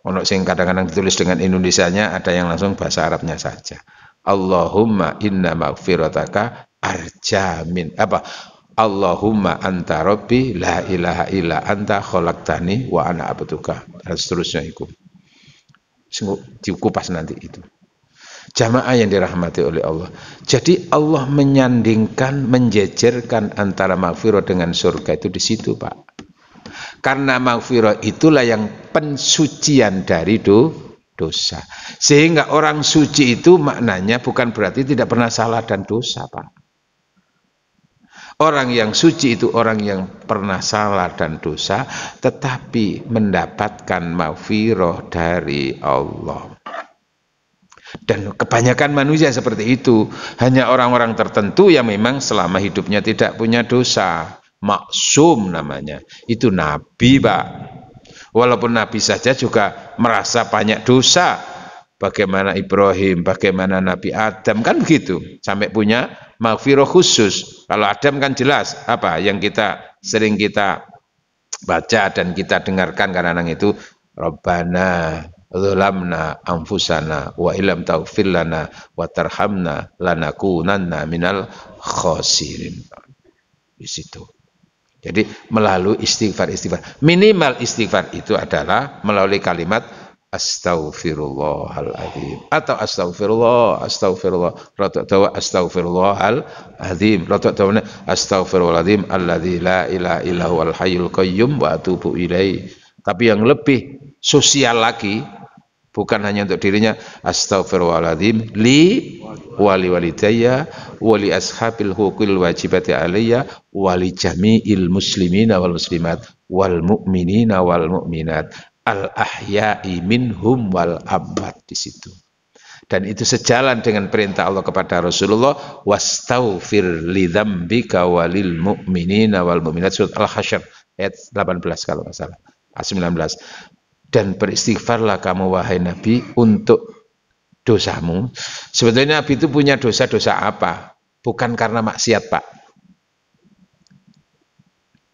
Ono sing kadang-kadang ditulis dengan Indonesianya, ada yang langsung bahasa Arabnya saja. Allahumma inna maghfirataka arjamin apa? Allahumma anta rabbi la ilaha illa anta khalaqtani wa ana abduka. Dan seterusnya itu. Dikupas nanti itu. Jamaah yang dirahmati oleh Allah. Jadi Allah menyandingkan, menjejerkan antara maghfirah dengan surga itu di situ, Pak. Karena maghfirah itulah yang pensucian dari dosa. Sehingga orang suci itu maknanya bukan berarti tidak pernah salah dan dosa, Pak. Orang yang suci itu orang yang pernah salah dan dosa, tetapi mendapatkan maghfirah dari Allah. Dan kebanyakan manusia seperti itu. Hanya orang-orang tertentu yang memang selama hidupnya tidak punya dosa. Maksum namanya. Itu nabi, Pak. Walaupun nabi saja juga merasa banyak dosa. Bagaimana Ibrahim, bagaimana Nabi Adam, kan begitu. Sampai punya maghfirah khusus. Kalau Adam kan jelas apa yang sering kita baca dan kita dengarkan kadang-kadang itu, Rabbana dzalamna anfusana wa illam taghfir lana wa tarhamna lanakunanna minal khasirin. Di situ. Jadi melalui istighfar. Minimal istighfar itu adalah melalui kalimat astaghfirullahaladzim atau astagfirullah, rotok dawa astaghfirullahaladzim, rotok dawa astaghfirullahaladzim alladzi la ilaha illa huwal hayyul qayyum wa atubu ilaih. Tapi yang lebih sosial lagi, bukan hanya untuk dirinya, astaghfirullahaladzim li wali walidayya wali ashabil huquqil wajibati alayya wali jami'il muslimina wal muslimat wal mu'minina wal mu'minat al ahya'i minhum wal amwat. Di situ. Dan itu sejalan dengan perintah Allah kepada Rasulullah, wastaghfir li dzambika walil mu'minina wal mu'minat, surat Al-Hasyr ayat 18 kalau nggak salah, 19. Dan beristighfarlah kamu wahai Nabi untuk dosamu. Sebetulnya Nabi itu punya dosa-dosa apa? Bukan karena maksiat, Pak.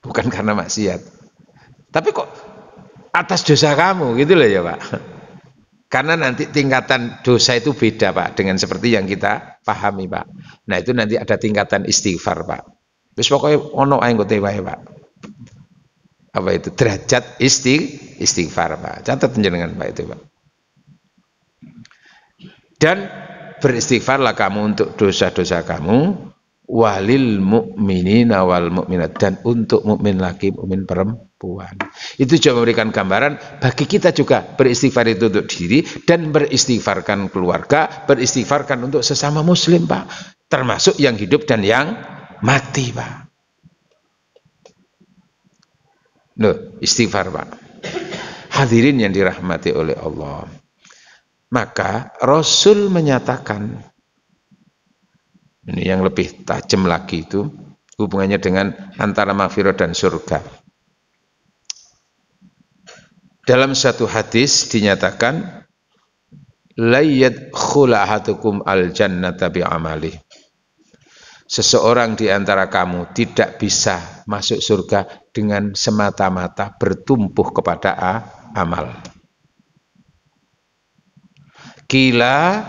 Bukan karena maksiat. Tapi kok atas dosa kamu gitu loh ya, Pak. Karena nanti tingkatan dosa itu beda, Pak, dengan seperti yang kita pahami, Pak. Nah, itu nanti ada tingkatan istighfar, Pak. Terus pokoknya ono ae ngote wae, Pak. Apa itu? Derajat istighfar, Pak. Catat jenengan, Pak, itu, Pak. Dan beristighfarlah kamu untuk dosa-dosa kamu, walil mu'minina wal mu'minat, dan untuk mukmin laki, mukmin perempuan. Itu juga memberikan gambaran bagi kita juga beristighfar itu untuk diri dan beristighfarkan keluarga, beristighfarkan untuk sesama muslim, Pak. Termasuk yang hidup dan yang mati, Pak. Loh, istighfar, Pak. Hadirin yang dirahmati oleh Allah. Maka Rasul menyatakan, ini yang lebih tajam lagi itu hubungannya dengan antara maghfirah dan surga. Dalam satu hadis dinyatakan, la yadkhulu ahadukum al jannata bi amali. Seseorang di antara kamu tidak bisa masuk surga dengan semata-mata bertumpuh kepada amal. Kila,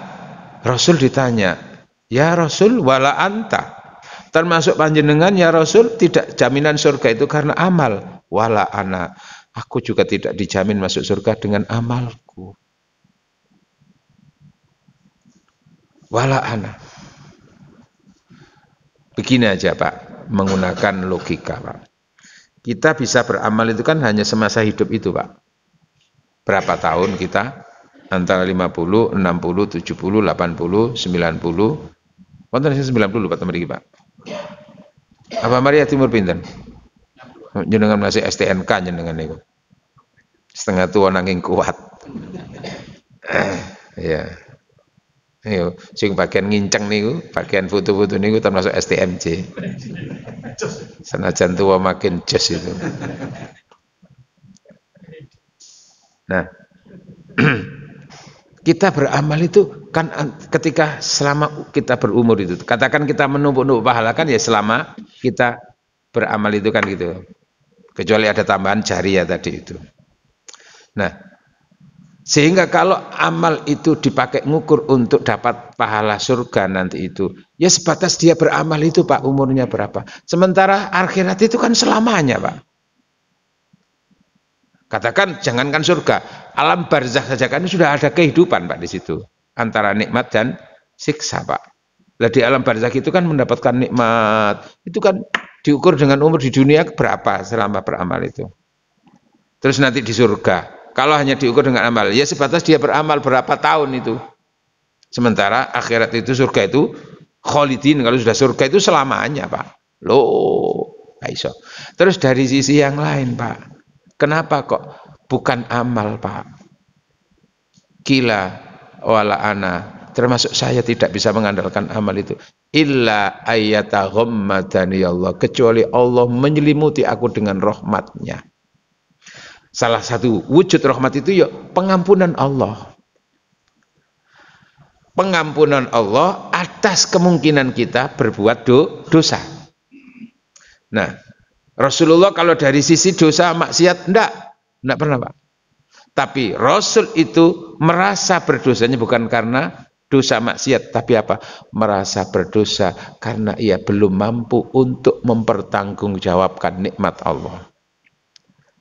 Rasul ditanya, ya Rasul wala anta, termasuk panjenengan ya Rasul tidak jaminan surga itu karena amal. Wala ana, aku juga tidak dijamin masuk surga dengan amalku. Wala ana. Begini aja, Pak, menggunakan logika, Pak. Kita bisa beramal itu kan hanya semasa hidup itu, Pak. Berapa tahun kita? Antara 50, 60, 70, 80, 90. Wonten sing 90 Pak mriki, Pak. Apa Maria Timur pinten? Jenengan masih STNK jenengan niku. Setengah tua nanging kuat. Ya. Ayo, sing bagian nginceng niku, bagian foto-foto niku termasuk STMJ. Senajan tua makin jos itu. Nah, kita beramal itu kan ketika selama kita berumur itu. Katakan kita menumpuk-numpuk pahala kan ya selama kita beramal itu kan gitu. Kecuali ada tambahan jariah tadi itu. Nah, sehingga kalau amal itu dipakai ngukur untuk dapat pahala surga nanti itu, ya sebatas dia beramal itu, Pak, umurnya berapa. Sementara akhirat itu kan selamanya, Pak. Katakan jangankan surga, alam barzakh saja kan sudah ada kehidupan, Pak, di situ antara nikmat dan siksa, Pak. Lah di alam barzakh itu kan mendapatkan nikmat, itu kan diukur dengan umur di dunia berapa selama beramal itu. Terus nanti di surga, kalau hanya diukur dengan amal, ya sebatas dia beramal berapa tahun itu. Sementara akhirat itu, surga itu kholidin, kalau sudah surga itu selamanya, Pak. Loh, iso. Terus dari sisi yang lain, Pak. Kenapa kok bukan amal, Pak? Kila wala ana termasuk saya tidak bisa mengandalkan amal itu. Illa ayyataghammadani Allah, kecuali Allah menyelimuti aku dengan rahmatnya. Salah satu wujud rahmat itu ya pengampunan Allah. Pengampunan Allah atas kemungkinan kita berbuat dosa. Nah, Rasulullah kalau dari sisi dosa maksiat enggak pernah, Pak. Tapi Rasul itu merasa berdosanya bukan karena dosa maksiat, tapi apa? Merasa berdosa karena ia belum mampu untuk mempertanggungjawabkan nikmat Allah.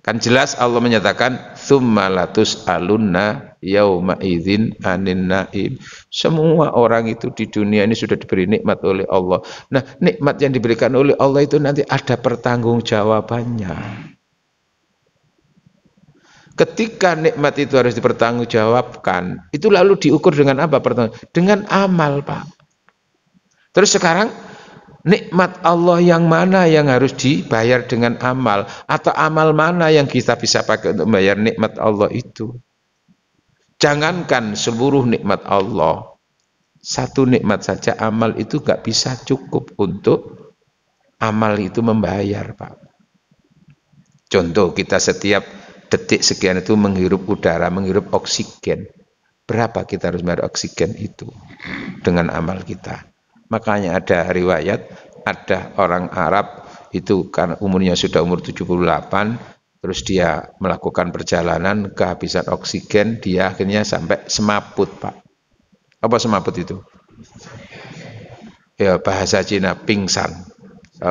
Kan jelas Allah menyatakan tsumma latus'alunna yauma idzin anin naim. Semua orang itu di dunia ini sudah diberi nikmat oleh Allah. Nah, nikmat yang diberikan oleh Allah itu nanti ada pertanggungjawabannya. Ketika nikmat itu harus dipertanggungjawabkan, itu lalu diukur dengan apa? Dengan amal, Pak. Terus sekarang nikmat Allah yang mana yang harus dibayar dengan amal? Atau amal mana yang kita bisa pakai untuk membayar nikmat Allah itu? Jangankan seluruh nikmat Allah, satu nikmat saja amal itu gak bisa cukup untuk amal itu membayar, Pak. Contoh, kita setiap detik sekian itu menghirup udara, menghirup oksigen. Berapa kita harus bayar oksigen itu dengan amal kita? Makanya ada riwayat, ada orang Arab itu karena umurnya sudah umur 78, terus dia melakukan perjalanan kehabisan oksigen, dia akhirnya sampai semaput, Pak. Apa semaput itu? Ya, bahasa Cina pingsan,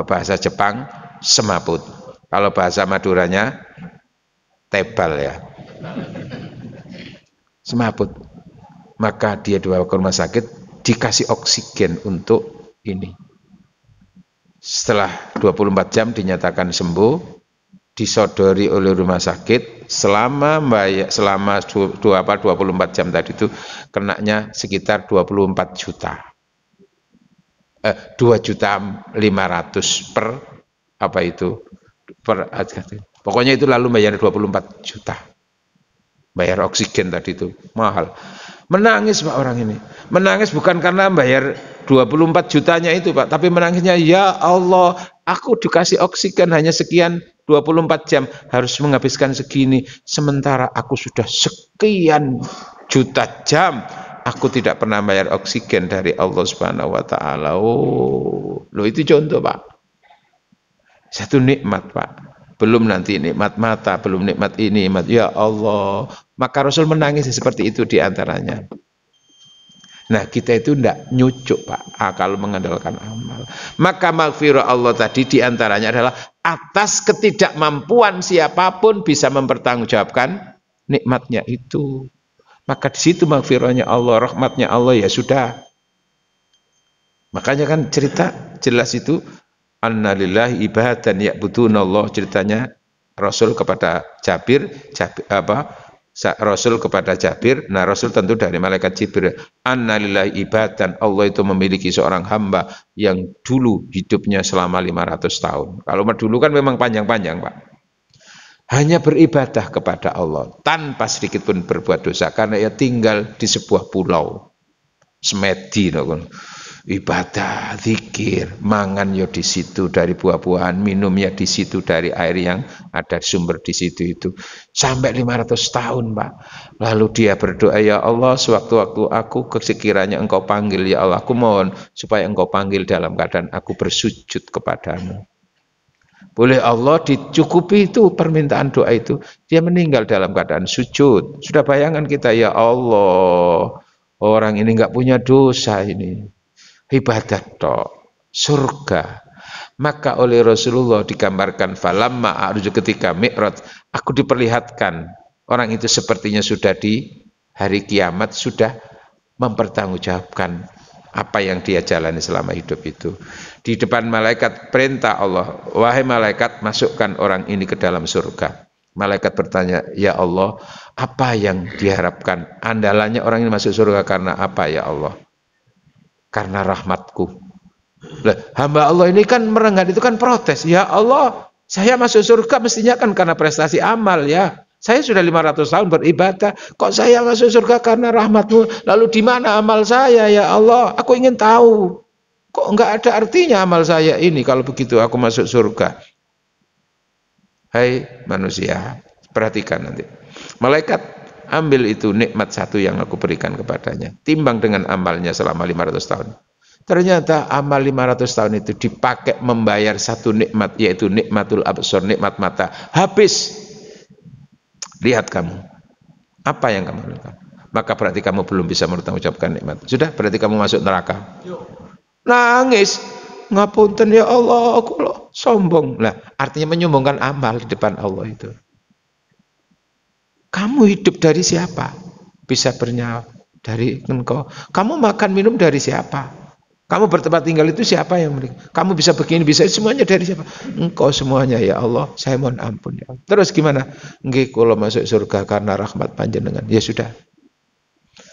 bahasa Jepang semaput, kalau bahasa Maduranya tebal ya, semaput. Maka dia dibawa ke rumah sakit, dikasih oksigen untuk ini. Setelah 24 jam dinyatakan sembuh, disodori oleh rumah sakit, selama 24 jam tadi itu kenanya sekitar 24 juta. 2.500.000 per apa itu? Pokoknya itu lalu bayar 24 juta. Bayar oksigen tadi itu mahal. Menangis, Pak, orang ini. Menangis bukan karena bayar 24 jutanya itu, Pak, tapi menangisnya, ya Allah, aku dikasih oksigen hanya sekian 24 jam, harus menghabiskan segini, sementara aku sudah sekian juta jam aku tidak pernah bayar oksigen dari Allah Subhanahu wa taala. Oh, loh, itu contoh, Pak. Satu nikmat, Pak. Belum nanti nikmat mata, belum nikmat ini, nikmat ya Allah. Maka Rasul menangis seperti itu diantaranya. Nah, kita itu tidak nyucuk, Pak, kalau mengandalkan amal. Maka maghfirah Allah tadi diantaranya adalah atas ketidakmampuan siapapun bisa mempertanggungjawabkan nikmatnya itu. Maka di situ maghfirahnya Allah, rahmatnya Allah, ya sudah. Makanya kan cerita jelas itu, annalillahi ibadan ya'budunallah, ceritanya Rasul kepada Jabir, Rasul kepada Jabir, nah Rasul tentu dari malaikat Jibril. Annalillahi ibadan, Allah itu memiliki seorang hamba yang dulu hidupnya selama 500 tahun. Kalau dulu kan memang panjang-panjang, Pak. Hanya beribadah kepada Allah tanpa sedikit pun berbuat dosa, karena ia tinggal di sebuah pulau semedi, ibadah, zikir, mangan ya di situ dari buah-buahan, minum ya di situ dari air yang ada sumber di situ itu, sampai 500 tahun, Pak. Lalu dia berdoa, ya Allah, sewaktu-waktu aku sekiranya engkau panggil, ya Allah, aku mohon supaya engkau panggil dalam keadaan aku bersujud kepadamu. Boleh Allah dicukupi itu permintaan doa itu, dia meninggal dalam keadaan sujud. Sudah bayangan kita, ya Allah, orang ini nggak punya dosa ini, ibadat toh, surga. Maka oleh Rasulullah digambarkan, falamma a'ruju, ketika Mi'raj, aku diperlihatkan orang itu sepertinya sudah di hari kiamat, sudah mempertanggungjawabkan apa yang dia jalani selama hidup itu. Di depan malaikat, perintah Allah, wahai malaikat, masukkan orang ini ke dalam surga. Malaikat bertanya, ya Allah, apa yang diharapkan? Andalannya orang ini masuk surga karena apa, ya Allah? Karena rahmatku. Lah, hamba Allah ini kan merenggan, itu kan protes. Ya Allah, saya masuk surga mestinya kan karena prestasi amal, ya. Saya sudah 500 tahun beribadah, kok saya masuk surga karena rahmat-Mu? Lalu di mana amal saya ya Allah? Aku ingin tahu. Kok enggak ada artinya amal saya ini kalau begitu aku masuk surga? Hai manusia, perhatikan nanti. Malaikat ambil itu nikmat satu yang aku berikan kepadanya, timbang dengan amalnya selama 500 tahun. Ternyata amal 500 tahun itu dipakai membayar satu nikmat, yaitu nikmatul absor, nikmat mata. Habis. Lihat kamu, apa yang kamu lakukan? Maka berarti kamu belum bisa mempertanggungjawabkan nikmat. Sudah, berarti kamu masuk neraka. Nangis, ngapunten ya Allah, aku loh sombong. Nah, artinya menyombongkan amal di depan Allah itu. Kamu hidup dari siapa? Bisa bernyawa dari engkau. Kamu makan minum dari siapa? Kamu bertempat tinggal itu siapa yang memberi? Kamu bisa begini, bisa semuanya dari siapa? Engkau semuanya ya Allah. Saya mohon ampun ya Allah. Terus gimana? Nggih kula masuk surga karena rahmat panjenengan. Ya sudah.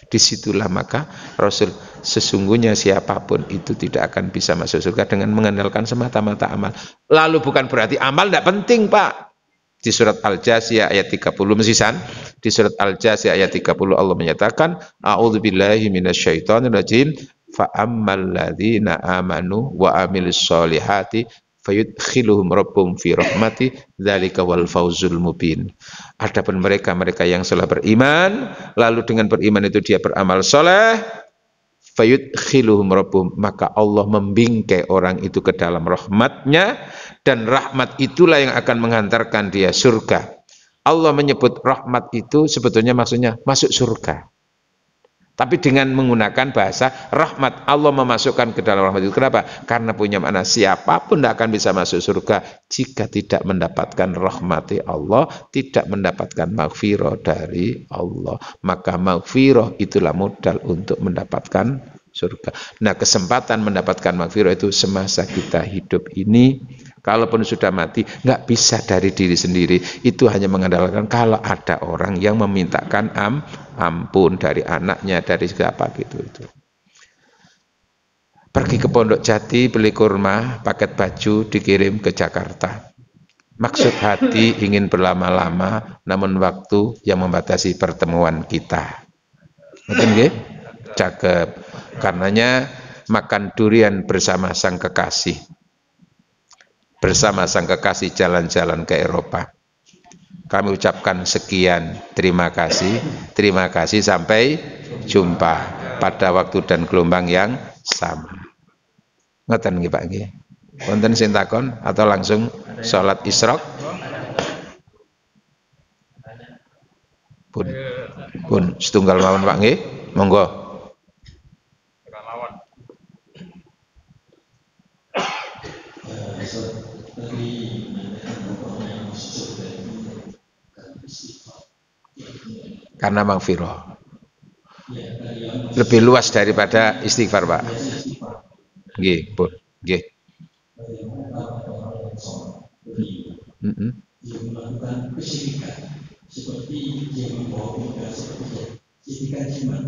Disitulah maka Rasul sesungguhnya siapapun itu tidak akan bisa masuk surga dengan mengandalkan semata-mata amal. Lalu bukan berarti amal tidak penting, Pak. Di surat Al-Jasiyah ayat 30 mesisan, di surat Al-Jasiyah ayat 30 Allah menyatakan, a'udzubillahi minasyaitonirrajim. Fa'ammal ladzina amanu wa amilus solihati fayudkhiluhum rabbuhum fi rahmati dzalika wal fauzul mubin. Adapun mereka yang telah beriman, lalu dengan beriman itu dia beramal soleh, fayudkhiluhum rabbuhum, maka Allah membingkai orang itu ke dalam rahmatnya, dan rahmat itulah yang akan menghantarkan dia surga. Allah menyebut rahmat itu sebetulnya maksudnya masuk surga. Tapi dengan menggunakan bahasa rahmat, Allah memasukkan ke dalam rahmat itu. Kenapa? Karena punya makna siapapun tidak akan bisa masuk surga jika tidak mendapatkan rahmati Allah, tidak mendapatkan maghfirah dari Allah. Maka maghfirah itulah modal untuk mendapatkan surga. Nah, kesempatan mendapatkan maghfirah itu semasa kita hidup ini. Kalaupun sudah mati, nggak bisa dari diri sendiri. Itu hanya mengandalkan kalau ada orang yang memintakan ampun dari anaknya, dari siapa gitu. Itu. Pergi ke Pondok Jati, beli kurma, paket baju, dikirim ke Jakarta. Maksud hati ingin berlama-lama, namun waktu yang membatasi pertemuan kita. Mungkin nggih? Cakep. Karenanya makan durian bersama sang kekasih. Bersama sang kekasih jalan-jalan ke Eropa. Kami ucapkan sekian, terima kasih sampai jumpa pada waktu dan gelombang yang sama. Ngoten nggih Pak nggih. Wonten sing takon atau langsung salat Isra? Pun setunggal mawon Pak nggih. Monggo. Karena maghfirah lebih luas daripada istighfar, Pak. Nggih, pun nggih. Melakukan kesyirikan seperti dia membawa modal seperti kesyirikan jimat.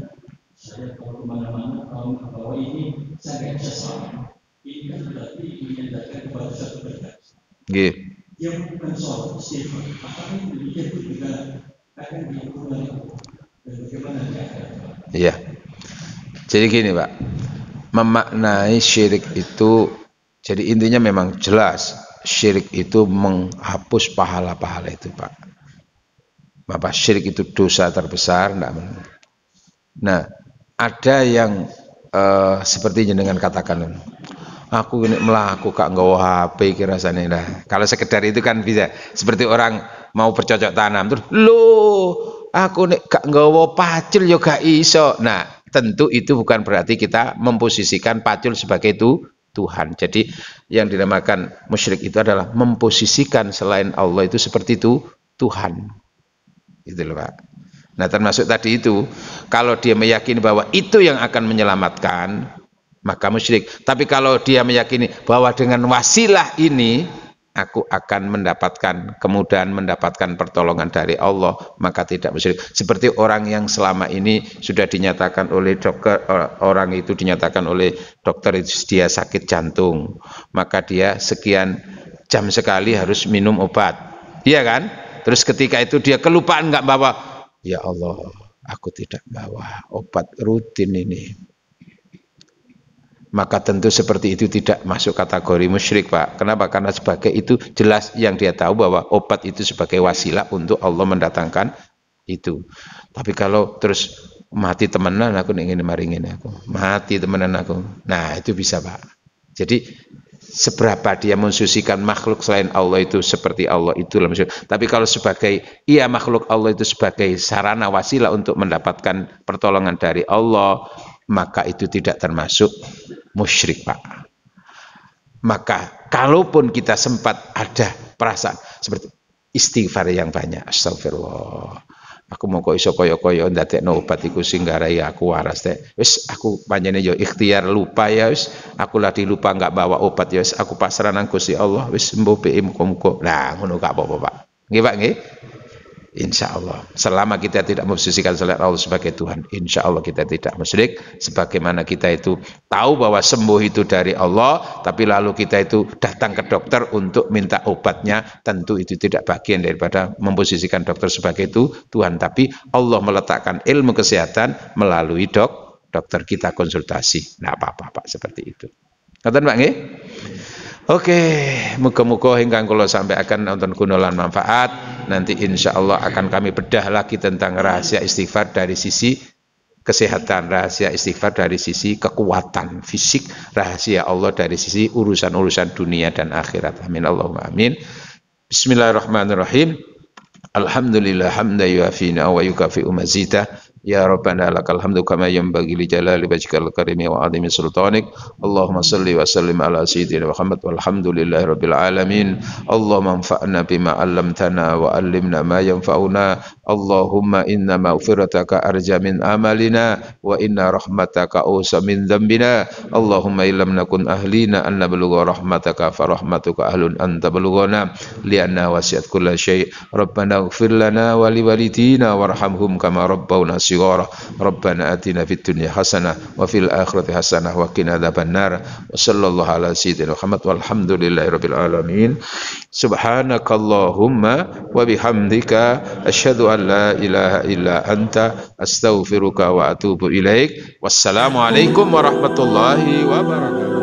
Saya kalau kemana-mana kalau membawa ini saya bisa selamat. Ini kan berarti menyandarkan kepada satu berkat. Nggih. Yang bukan soal istighfar, apakah demikian juga akan diukur dan bagaimana dia akan? Iya. Jadi gini Pak, memaknai syirik itu, jadi intinya memang jelas syirik itu menghapus pahala-pahala itu Pak. Bapak syirik itu dosa terbesar. Nah, ada yang seperti dengan katakan, aku ini melaku kak nggawa HP kirasane. Nah, kalau sekedar itu kan bisa. Seperti orang mau bercocok tanam terus, loh, aku nek gak nggawa pacul ya gak iso. Nah, tentu itu bukan berarti kita memposisikan pacul sebagai Tuhan. Jadi yang dinamakan musyrik itu adalah memposisikan selain Allah itu seperti itu Tuhan. Gitu loh Pak. Nah, termasuk tadi itu, kalau dia meyakini bahwa itu yang akan menyelamatkan, maka musyrik. Tapi kalau dia meyakini bahwa dengan wasilah ini aku akan mendapatkan kemudahan, mendapatkan pertolongan dari Allah, maka tidak musyrik. Seperti orang yang selama ini sudah dinyatakan oleh dokter, orang itu dinyatakan oleh dokter dia sakit jantung, maka dia sekian jam sekali harus minum obat. Iya kan? Terus ketika itu dia kelupaan nggak bawa, ya Allah, aku tidak bawa obat rutin ini. Maka tentu seperti itu tidak masuk kategori musyrik, Pak. Kenapa? Karena sebagai itu jelas yang dia tahu bahwa obat itu sebagai wasilah untuk Allah mendatangkan itu. Tapi kalau terus mati temenan aku ingin maringin aku, mati temenan aku, nah itu bisa, Pak. Jadi seberapa dia mensucikan makhluk selain Allah itu seperti Allah itu. Tapi kalau sebagai makhluk Allah itu sebagai sarana wasilah untuk mendapatkan pertolongan dari Allah, maka itu tidak termasuk musyrik, Pak. Maka kalaupun kita sempat ada perasaan seperti istighfar yang banyak, astagfirullah, aku mau kok iso koyo-koyo ndadekno obat iku sing garai aku waras teh. Wis aku panjene yo ikhtiar lupa ya wis, aku lagi lupa enggak bawa obat ya wis, aku pasrah nang Gusti Allah wis mbok be muga-muga. Nah, ngono gak apa-apa, Pak. Nggih, Pak, nggih. Insya Allah, selama kita tidak memposisikan selain Allah sebagai Tuhan, insya Allah kita tidak musyrik. Sebagaimana kita itu tahu bahwa sembuh itu dari Allah, tapi lalu kita itu datang ke dokter untuk minta obatnya, tentu itu tidak bagian daripada memposisikan dokter sebagai itu Tuhan. Tapi Allah meletakkan ilmu kesehatan melalui dokter kita konsultasi. Nah, apa-apa, Pak, seperti itu. Ngoten, Pak, nggih? Oke, muga-muga ingkang kula sampaikan nonton gunolan manfaat. Nanti insya Allah akan kami bedah lagi tentang rahasia istighfar dari sisi kesehatan, rahasia istighfar dari sisi kekuatan fisik, rahasia Allah dari sisi urusan-urusan dunia dan akhirat. Amin Allahumma amin. Bismillahirrahmanirrahim. Alhamdulillah hamda yuafina wa yukafi'u mazida. Ya Rabbana lakal hamdu kama yanbaghi li jalali wajhikal karimi wa 'azimi sultanik. Allahumma shalli wa sallim ala sayyidina Muhammad walhamdulillahi rabbil alamin. Allahumma anfa'na bima 'allamtana wa 'allimna ma yanfa'una. Allahumma inna maghfirataka arja min amalina wa inna rahmataka awsa min dhanbina. Allahumma illam nakun ahlina an nablugha rahmataka fa rahmatuka ahlun an tablughana li'anna wasi'at kulla syai'. Rabbana ighfir lana wa liwalidina warhamhum kama rabbawna shighara. Rabbana atina fid dunya hasanah wa fil akhirati hasanah wa qina adzabannar. Wa sallallahu ala sayyidina Muhammad walhamdulillahi rabbil alamin. Subhanakallahumma wa bihamdika asyhadu an la ilaha illa anta astaghfiruka wa atubu ilaik. Wassalamualaikum warahmatullahi wabarakatuh.